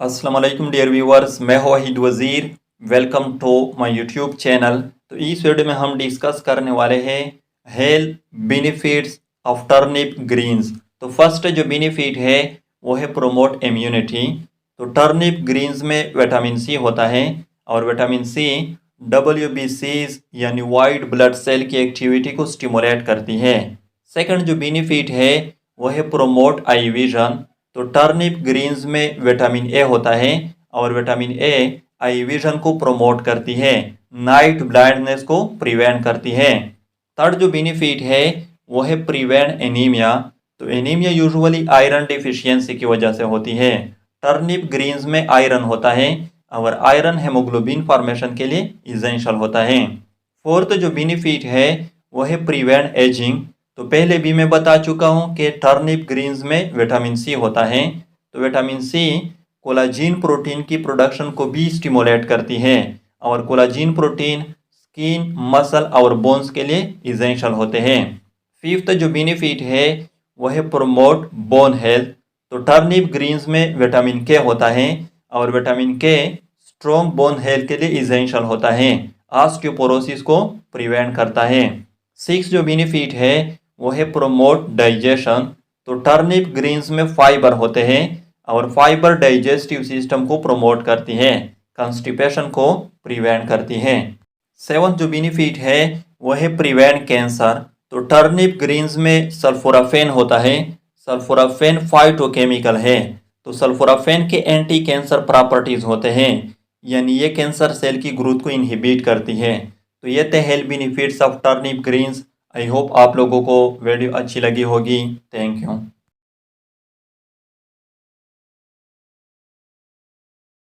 अस्सलाम वालेकुम dear viewers, मैं हूं Waheed Wazir. Welcome to my YouTube channel. तो इस वीडियो में हम डिस्कस करने वाले हैं health benefits of turnip greens. तो फर्स्ट जो बेनिफिट है वो है प्रोमोट इम्यूनिटी। तो टर्निप ग्रीन्स में विटामिन सी होता है और विटामिन सी WBCs यानी वाइट ब्लड सेल की एक्टिविटी को स्टिमुलेट करती है। सेकंड जो बेनिफिट है वो है प्रोमोट आई विजन। तो टर्निप ग्रीन्स में विटामिन ए होता है और विटामिन ए आई विजन को प्रोमोट करती है, नाइट ब्लाइंडनेस को प्रिवेंट करती है। थर्ड जो बेनिफिट है वो है प्रिवेंट एनीमिया। तो एनीमिया यूजुअली आयरन डिफिशियंसी की वजह से होती है। टर्निप ग्रीन्स में आयरन होता है और आयरन हेमोग्लोबिन फॉर्मेशन के लिए इसेंशियल होता है। फोर्थ जो बेनिफिट है वो है प्रिवेंट एजिंग। तो पहले भी मैं बता चुका हूं कि टर्निप ग्रीन्स में विटामिन सी होता है। तो विटामिन सी कोलाजीन प्रोटीन की प्रोडक्शन को भी स्टिमुलेट करती है और कोलाजीन प्रोटीन स्किन, मसल और बोन्स के लिए इसेंशियल होते हैं। फिफ्थ जो बेनिफिट है वह है प्रोमोट बोन हेल्थ। तो टर्निप ग्रीन्स में विटामिन के होता है और विटामिन के स्ट्रॉन्ग बोन हेल्थ के लिए इसेंशियल होता है, ऑस्टियोपोरोसिस को प्रिवेंट करता है। सिक्स जो बेनिफिट है वो है प्रोमोट डाइजेशन। तो टर्निप ग्रीन्स में फाइबर होते हैं और फाइबर डाइजेस्टिव सिस्टम को प्रोमोट करती है, कॉन्स्टिपेशन को प्रिवेंट करती है। सेवंथ जो बेनिफिट है वो है प्रिवेंट कैंसर। तो टर्निप ग्रीन्स में सल्फोराफेन होता है। सल्फोराफेन फाइटोकेमिकल है। तो सल्फोराफेन के एंटी कैंसर प्रॉपर्टीज होते हैं, यानी ये कैंसर सेल की ग्रोथ को इनहिबिट करती है। तो ये थे health benefits of turnip greens. I hope आप लोगों को वीडियो अच्छी लगी होगी। Thank you.